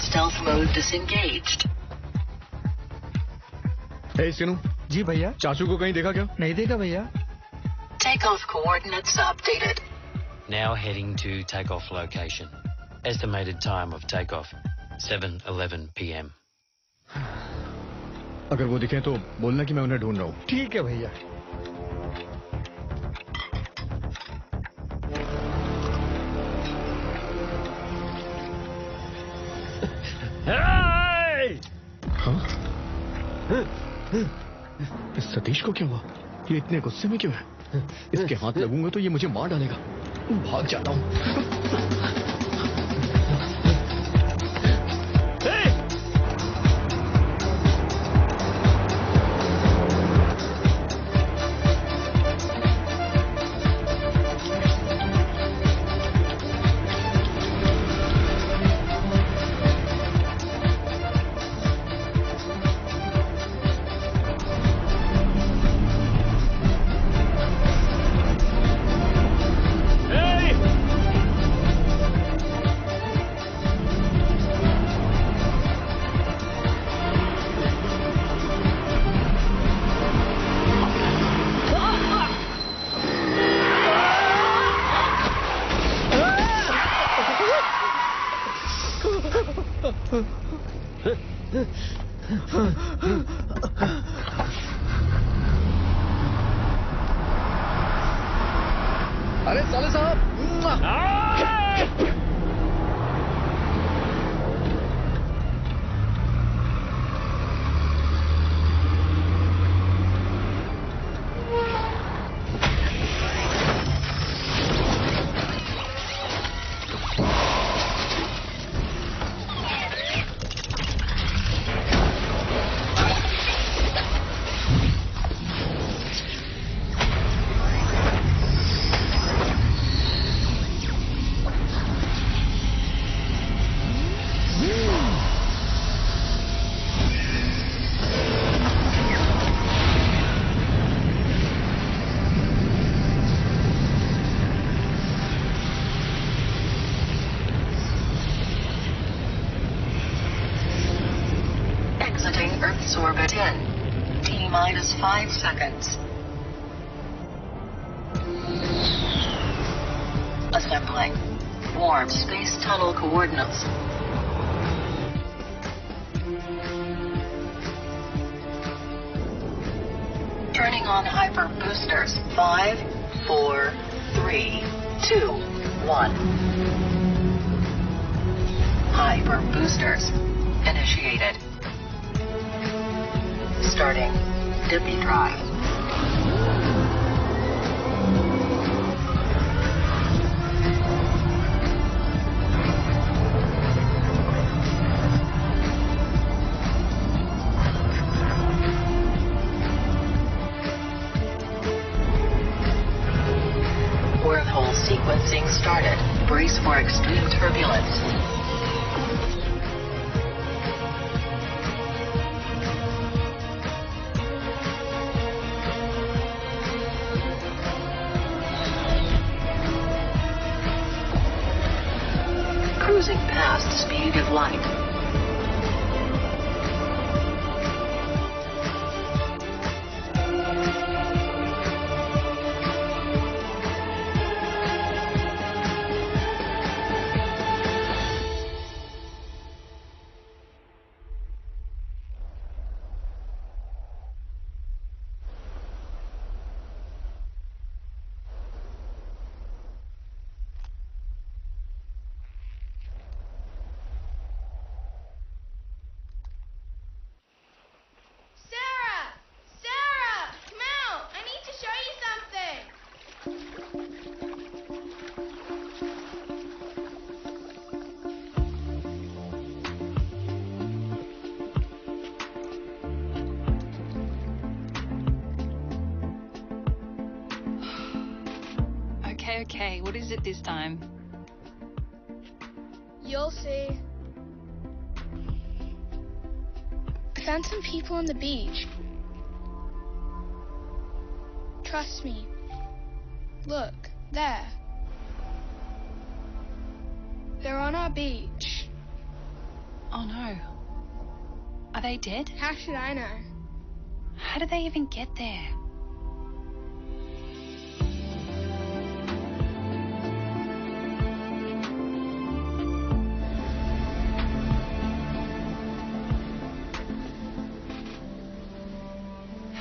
[SPEAKER 9] Stealth mode disengaged.
[SPEAKER 1] हे सिनू,
[SPEAKER 3] जी भैया।
[SPEAKER 1] चाचू को कहीं देखा क्या?
[SPEAKER 3] नहीं देखा भैया।
[SPEAKER 9] Takeoff coordinates updated.
[SPEAKER 5] Now heading to takeoff location. Estimated time of takeoff 7:11 p.m.
[SPEAKER 1] अगर वो दिखे तो बोलना कि मैं उन्हें ढूंढ रहा हूँ।
[SPEAKER 3] ठीक है भैया।
[SPEAKER 1] हाँ? इस सतीश को क्या हुआ? ये इतने गुस्से में क्यों है? इसके हाथ लगूंगा तो ये मुझे मार डालेगा। भाग जाता हूँ। अरे साले साहब,
[SPEAKER 9] Exiting Earth's orbit in T-minus 5 seconds. Assembling. Warp space tunnel coordinates. Turning on hyper boosters. 5, 4, 3, 2, 1. Hyper boosters initiated. Starting Dippy Drive. Wormhole sequencing started. Brace for extreme turbulence. Cruising past speed of light.
[SPEAKER 13] Okay, what is it this time?
[SPEAKER 14] You'll see. I found some people on the beach. Trust me. Look, there. They're on our beach.
[SPEAKER 13] Oh no. Are they dead?
[SPEAKER 14] How should I know?
[SPEAKER 13] How did they even get there?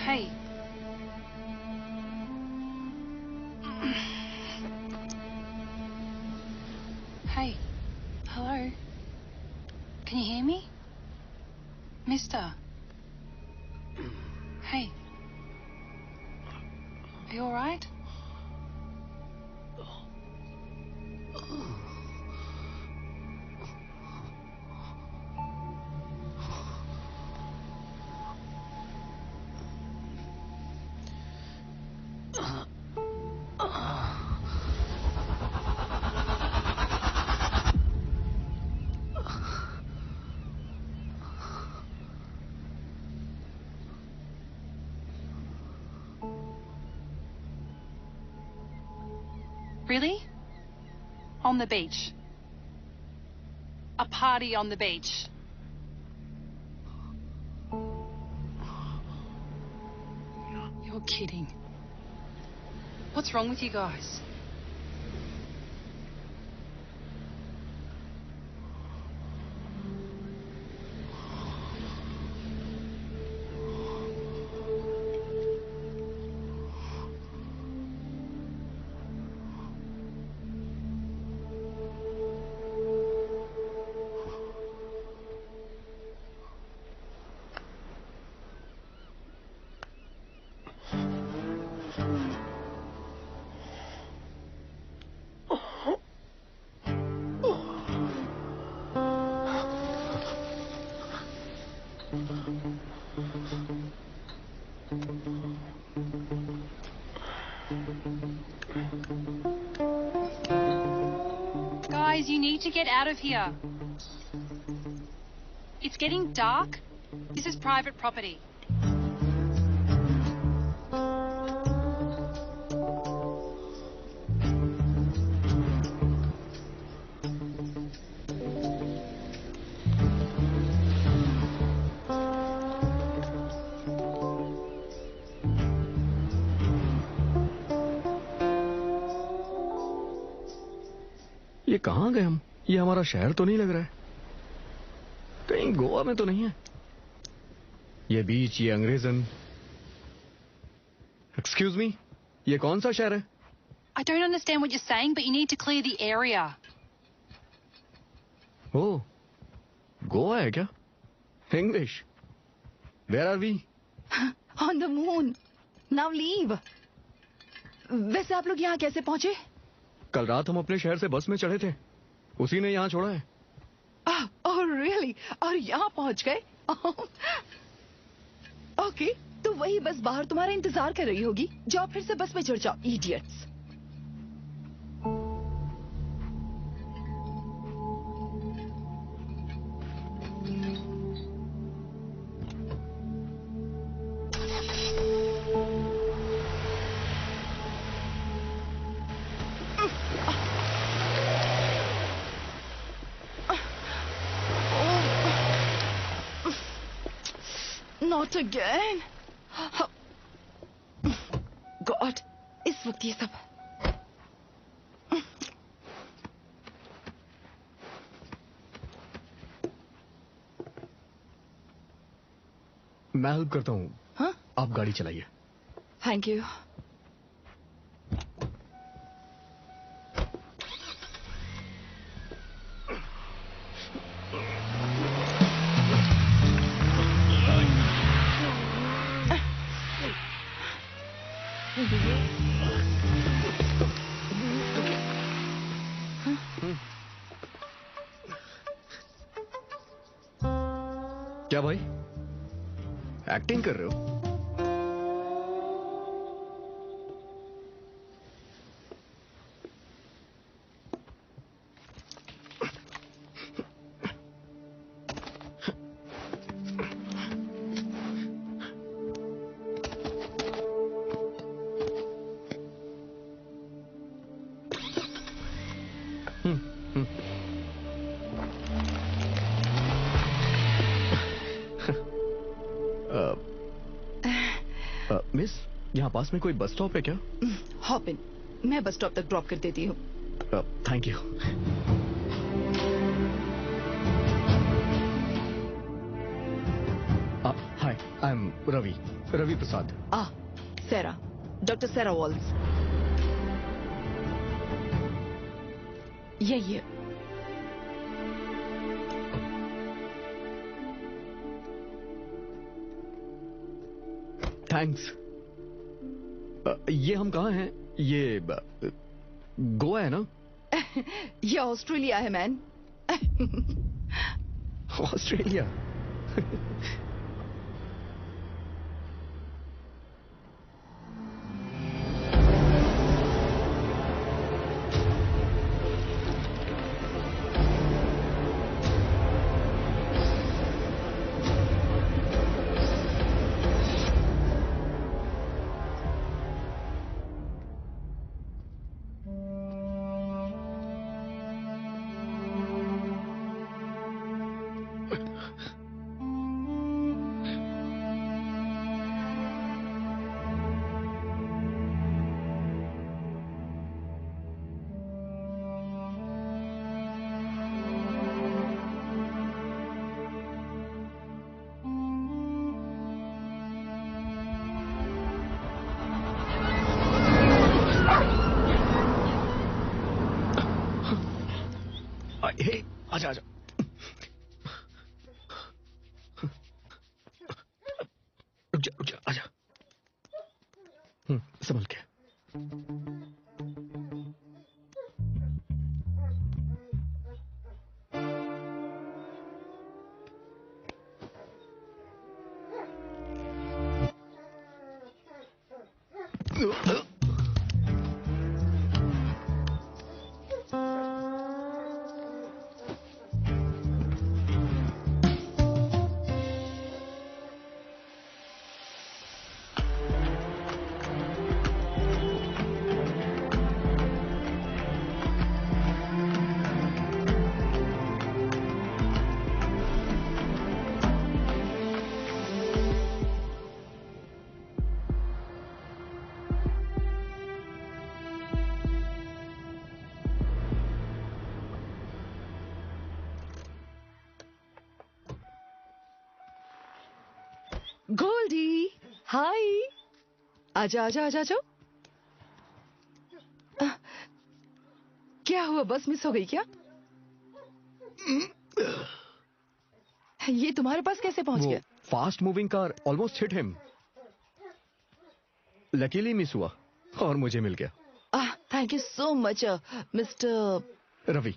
[SPEAKER 13] Hey. Hey. Hello. Can you hear me? Mister. Hey. Are you all right? Really? On the beach? A party on the beach? You're kidding. What's wrong with you guys? Guys, you need to get out of here. It's getting dark. This is private property.
[SPEAKER 1] ये कहाँ गए हम? ये हमारा शहर तो नहीं लग रहा है। कहीं गोवा में तो नहीं है। ये बीच, ये अंग्रेजन। एक्सक्यूज मी, ये कौन सा शहर है?
[SPEAKER 13] I don't understand what you're saying, but you need to clear the area.
[SPEAKER 1] ओह, गोवा है क्या? English. Where are we?
[SPEAKER 2] On the moon. Now leave. वैसे आप लोग यहाँ कैसे पहुँचे?
[SPEAKER 1] कल रात हम अपने शहर से बस में चढ़े थे, उसी ने यहाँ छोड़ा है।
[SPEAKER 2] Oh really? और यहाँ पहुँच गए? ओके, तो वही बस बाहर तुम्हारा इंतजार कर रही होगी। जाओ फिर से बस में चढ़ जाओ, इडियट्स। Not again. God, इस वक्त ये सब।
[SPEAKER 1] मैं हेल्प करता हूँ।
[SPEAKER 2] हाँ?
[SPEAKER 1] आप गाड़ी चलाइए।
[SPEAKER 2] Thank you.
[SPEAKER 1] क्या भाई, एक्टिंग कर रहे हो? मिस, यहाँ पास में कोई बस स्टॉप है क्या?
[SPEAKER 2] हॉप इन, मैं बस स्टॉप तक ड्रॉप कर देती हूँ।
[SPEAKER 1] Thank you. Hi, I am Ravi Prasad.
[SPEAKER 2] Sera, doctor Sera Walls. यही है।
[SPEAKER 1] थैंक्स। ये हम कहाँ हैं? ये गोवा है ना?
[SPEAKER 2] ये ऑस्ट्रेलिया है मैन।
[SPEAKER 1] ऑस्ट्रेलिया? आजा आजा। रुक जा आजा। संभल के।
[SPEAKER 2] गोल्डी, हाय। आजा आजा आजा आजा। क्या हुआ, बस मिस हो गई क्या? ये तुम्हारे पास कैसे पहुंच गया?
[SPEAKER 1] Fast moving car almost hit him. Luckily miss हुआ और मुझे मिल गया।
[SPEAKER 2] Thank you so much mister
[SPEAKER 1] Ravi.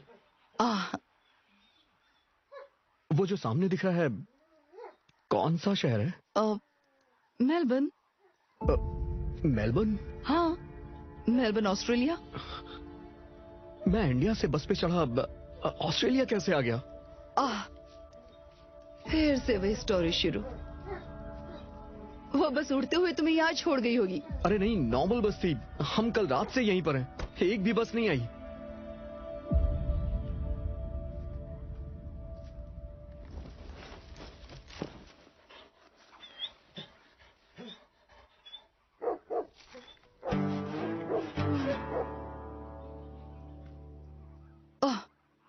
[SPEAKER 1] वो जो सामने दिख रहा है कौन सा शहर है?
[SPEAKER 2] मेलबर्न।
[SPEAKER 1] मेलबर्न?
[SPEAKER 2] हाँ, मेलबर्न ऑस्ट्रेलिया।
[SPEAKER 1] मैं इंडिया से बस पे चढ़ा, ऑस्ट्रेलिया कैसे आ गया?
[SPEAKER 2] फिर से वही स्टोरी शुरू। वो बस उड़ते हुए तुम्हें यहाँ छोड़ गई होगी।
[SPEAKER 1] अरे नहीं, नॉर्मल बस थी। हम कल रात से यहीं पर हैं, एक भी बस नहीं आई।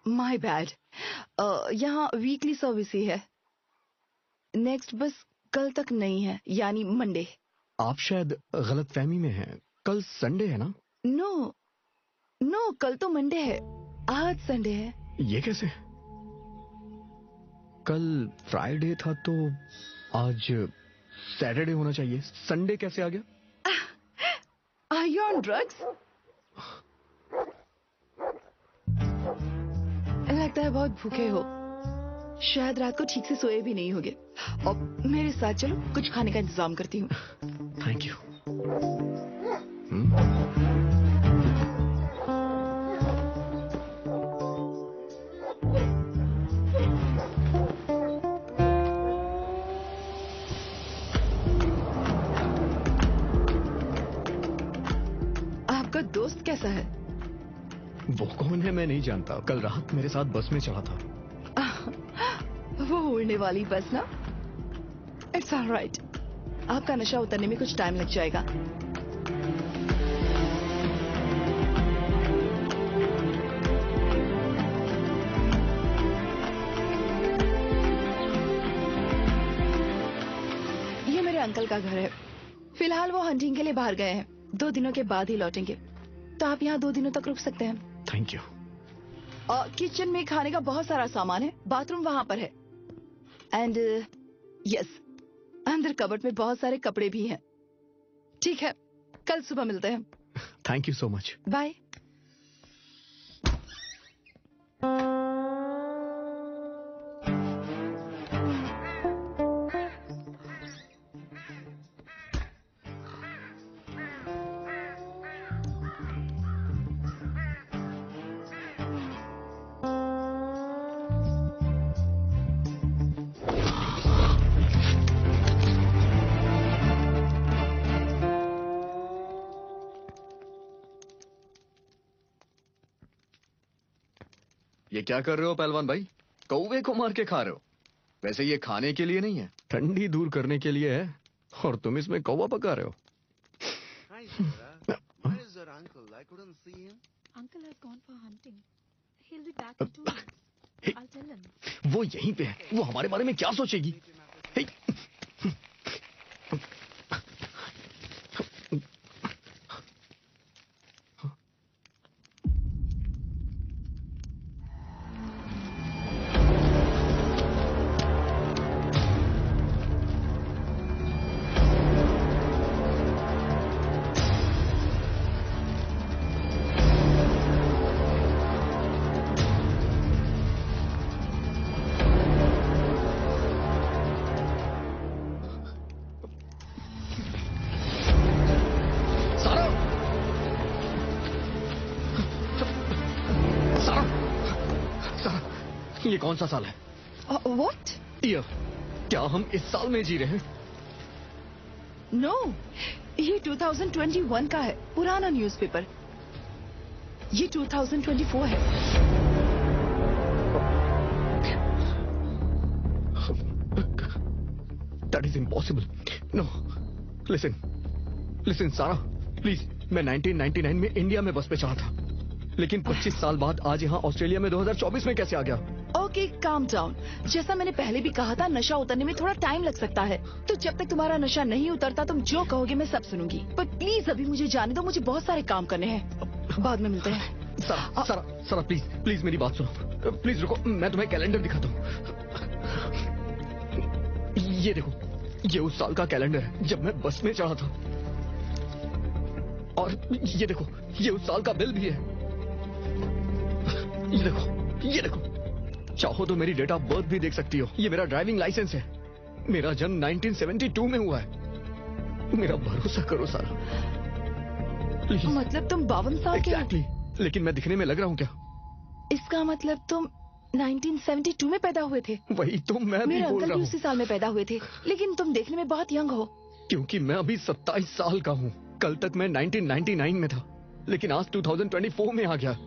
[SPEAKER 2] My bad. यहाँ वीकली सर्विस ही है। नेक्स्ट बस कल तक नहीं है, यानी मंडे।
[SPEAKER 1] आप शायद गलतफहमी में हैं। कल संडे है ना?
[SPEAKER 2] नो, कल तो मंडे है, आज संडे है।
[SPEAKER 1] ये कैसे? कल फ्राइडे था तो आज सैटरडे होना चाहिए। संडे कैसे आ गया?
[SPEAKER 2] Are you on drugs? लगता है बहुत भूखे हो, शायद रात को ठीक से सोए भी नहीं होगे। और मेरे साथ चलो, कुछ खाने का इंतजाम करती हूँ।
[SPEAKER 1] Thank you.
[SPEAKER 2] आपका दोस्त कैसा है?
[SPEAKER 1] वो कौन है मैं नहीं जानता। कल रात मेरे साथ बस में चढ़ा था।
[SPEAKER 2] वो उड़ने वाली बस ना? It's alright. आपका नशा उतरने में कुछ टाइम लग जाएगा। ये मेरे अंकल का घर है। फिलहाल वो हंटिंग के लिए बाहर गए हैं। 2 दिनों के बाद ही लौटेंगे, तो आप यहाँ 2 दिनों तक रुक सकते हैं।
[SPEAKER 1] Thank you.
[SPEAKER 2] और किचन में खाने का बहुत सारा सामान है, बाथरूम वहां पर है। एंड यस, अंदर कबर्ड में बहुत सारे कपड़े भी हैं। ठीक है, कल सुबह मिलते हैं।
[SPEAKER 1] Thank you so much.
[SPEAKER 2] Bye.
[SPEAKER 1] ये क्या कर रहे हो पहलवान भाई? कौवे को मार के खा रहे हो? वैसे ये खाने के लिए नहीं है, ठंडी दूर करने के लिए है, और तुम इसमें कौवा पका रहे हो। वो यहीं पे है, वो हमारे बारे में क्या सोचेगी? हे, ये कौन सा साल है?
[SPEAKER 2] व्हाट?
[SPEAKER 1] ईयर। क्या हम इस साल में जी रहे हैं?
[SPEAKER 2] नो, ये 2021 का है, पुराना न्यूज़पेपर। ये 2024 है।
[SPEAKER 1] That is impossible. No. Listen, सारा, प्लीज। मैं 1999 में इंडिया में बस पे चढ़ा था, लेकिन 25 साल बाद आज यहाँ ऑस्ट्रेलिया में 2024 में कैसे आ गया?
[SPEAKER 2] Okay, calm down. जैसा मैंने पहले भी कहा था, नशा उतरने में थोड़ा टाइम लग सकता है। तो जब तक तुम्हारा नशा नहीं उतरता, तुम जो कहोगे मैं सब सुनूंगी। पर प्लीज अभी मुझे जाने दो, मुझे बहुत सारे काम करने हैं। बाद में मिलते हैं।
[SPEAKER 1] सारा प्लीज मेरी बात सुनो। प्लीज रुको, मैं तुम्हें कैलेंडर दिखाता हूँ। ये देखो, ये उस साल का कैलेंडर है जब मैं बस में चढ़ा था। और ये देखो, ये उस साल का बिल भी है। ये देखो, चाहो तो मेरी डेट ऑफ बर्थ भी देख सकती हो। ये मेरा ड्राइविंग लाइसेंस है। मेरा जन्म 1972 में हुआ है। मेरा भरोसा करो सारा, प्लीज।
[SPEAKER 2] मतलब तुम 52 साल के हो?
[SPEAKER 1] Exactly. लेकिन मैं दिखने में लग रहा हूँ क्या?
[SPEAKER 2] इसका मतलब तुम 1972 में पैदा हुए थे?
[SPEAKER 1] वही तो मैं भी बोल
[SPEAKER 2] मेरे
[SPEAKER 1] रहा
[SPEAKER 2] अंकल भी
[SPEAKER 1] हूँ।
[SPEAKER 2] उसी साल में पैदा हुए थे, लेकिन तुम देखने में बहुत यंग हो।
[SPEAKER 1] क्योंकि मैं अभी 27 साल का हूँ। कल तक मैं 1999 में था, लेकिन आज 2024 में आ गया।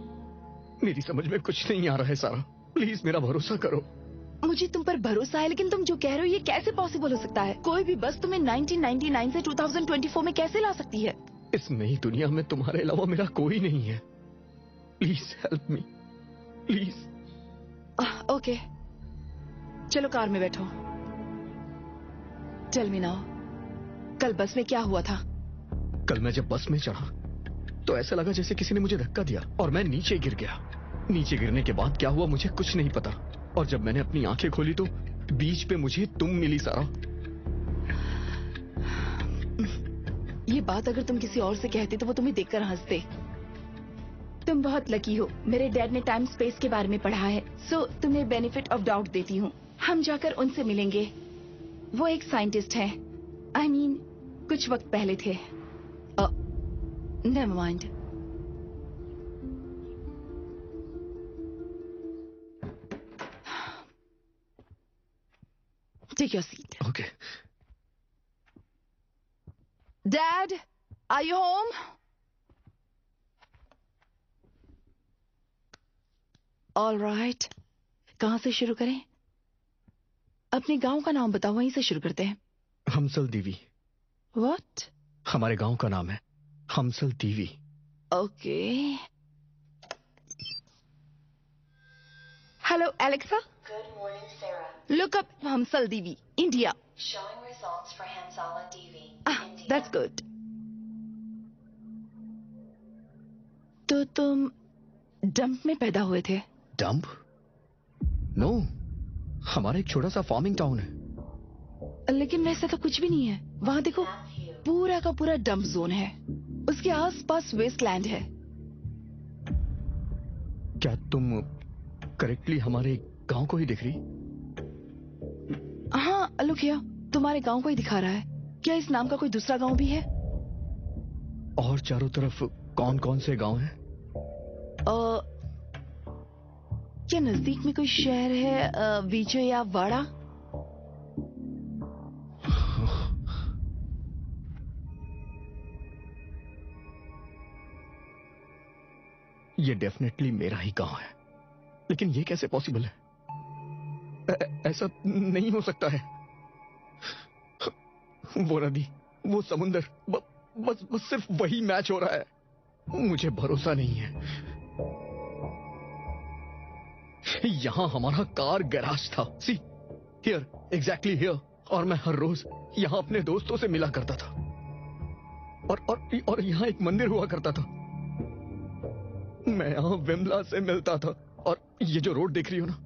[SPEAKER 1] मेरी समझ में कुछ नहीं आ रहा है सारा, प्लीज मेरा भरोसा करो।
[SPEAKER 2] मुझे तुम पर भरोसा है, लेकिन तुम जो कह रहे हो ये कैसे पॉसिबल हो सकता है? कोई भी बस तुम्हें 1999 से 2024 में कैसे ला सकती है?
[SPEAKER 1] इस नई दुनिया में तुम्हारे अलावा मेरा कोई नहीं है। Please help me, please.
[SPEAKER 2] Okay, चलो कार में बैठो। टेल मी नाउ, कल बस में क्या हुआ था?
[SPEAKER 1] कल मैं जब बस में चढ़ा तो ऐसा लगा जैसे किसी ने मुझे धक्का दिया और मैं नीचे गिर गया। नीचे गिरने के बाद क्या हुआ मुझे कुछ नहीं पता, और जब मैंने अपनी आंखें खोली तो बीच पे मुझे तुम मिली सारा।
[SPEAKER 2] ये बात अगर तुम किसी और से कहते तो वो तुम्हें देखकर हंसते। तुम बहुत लकी हो। मेरे डैड ने टाइम स्पेस के बारे में पढ़ा है, सो तुम्हें बेनिफिट ऑफ डाउट देती हूँ। हम जाकर उनसे मिलेंगे। वो एक साइंटिस्ट है। I mean, कुछ वक्त पहले थे। Never mind. Take your seat.
[SPEAKER 1] Okay.
[SPEAKER 2] Dad, are you home? All right, कहाँ से शुरू करें? अपने गांव का नाम बताओ, वहीं से शुरू करते हैं।
[SPEAKER 1] हमसल दीवी।
[SPEAKER 2] व्हाट?
[SPEAKER 1] हमारे गांव का नाम है Hamsala Deevi.
[SPEAKER 2] Okay. Hello Alexa.
[SPEAKER 15] Good morning, Sarah.
[SPEAKER 2] Look up Hamsala Deevi, India.
[SPEAKER 15] Showing results for Hansala DV, India.
[SPEAKER 2] That's good. तो तुम डंप में पैदा हुए थे?
[SPEAKER 1] डंप? नो, हमारा एक छोटा सा फार्मिंग टाउन है।
[SPEAKER 2] लेकिन वैसा तो कुछ भी नहीं है। वहाँ देखो, पूरा का पूरा डंप जोन है। उसके आसपास वेस्टलैंड है।
[SPEAKER 1] क्या तुम करेक्टली हमारे गांव को ही देख रही?
[SPEAKER 2] हाँ, लुक हियर, तुम्हारे गांव को ही दिखा रहा है। क्या इस नाम का कोई दूसरा गांव भी है?
[SPEAKER 1] और चारों तरफ कौन कौन से गांव हैं?
[SPEAKER 2] क्या नजदीक में कोई शहर है, वीजो या वाड़ा?
[SPEAKER 1] ये डेफिनेटली मेरा ही गांव है, लेकिन ये कैसे पॉसिबल है? ऐसा नहीं हो सकता है। वो नदी, वो समुंदर, बस सिर्फ वही मैच हो रहा है। मुझे भरोसा नहीं है। यहां हमारा कार गैराज था। See here, exactly here. और मैं हर रोज यहां अपने दोस्तों से मिला करता था। और यहां एक मंदिर हुआ करता था। मैं यहां विमला से मिलता था। और ये जो रोड देख रही हो ना,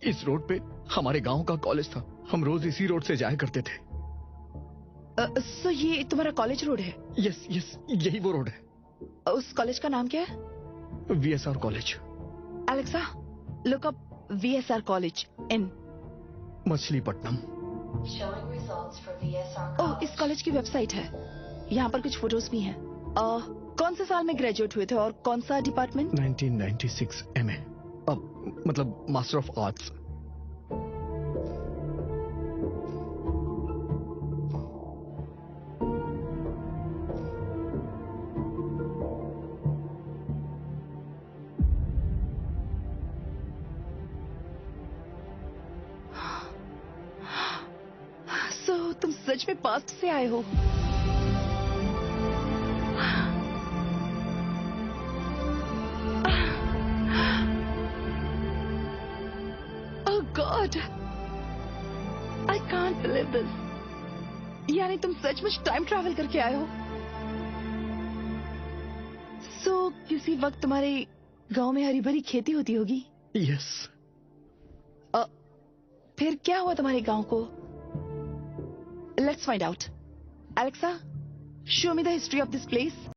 [SPEAKER 1] इस रोड पे हमारे गांव का कॉलेज था। हम रोज इसी रोड से जाया करते थे।
[SPEAKER 2] सो ये तुम्हारा कॉलेज रोड है?
[SPEAKER 1] यस, यही वो रोड है।
[SPEAKER 2] उस कॉलेज का नाम क्या है?
[SPEAKER 1] VSR college.
[SPEAKER 2] Alexa, look up VSR college in
[SPEAKER 1] Machilipatnam.
[SPEAKER 15] Showing results for VSR
[SPEAKER 2] ओह, इस कॉलेज की वेबसाइट है। यहाँ पर कुछ फोटोज भी हैं। कौन से साल में ग्रेजुएट हुए थे और कौन सा डिपार्टमेंट?
[SPEAKER 1] 1996 MA। अब मतलब मास्टर ऑफ आर्ट्स।
[SPEAKER 2] सो तुम सच में पास्ट से आए हो? God, I can't believe this. यानी तुम सचमुच टाइम ट्रैवल करके आए हो? सो किसी वक्त तुम्हारे गांव में हरी भरी खेती होती होगी?
[SPEAKER 1] यस।
[SPEAKER 2] फिर क्या हुआ तुम्हारे गांव को? Let's find out. Alexa, show me the history of this place.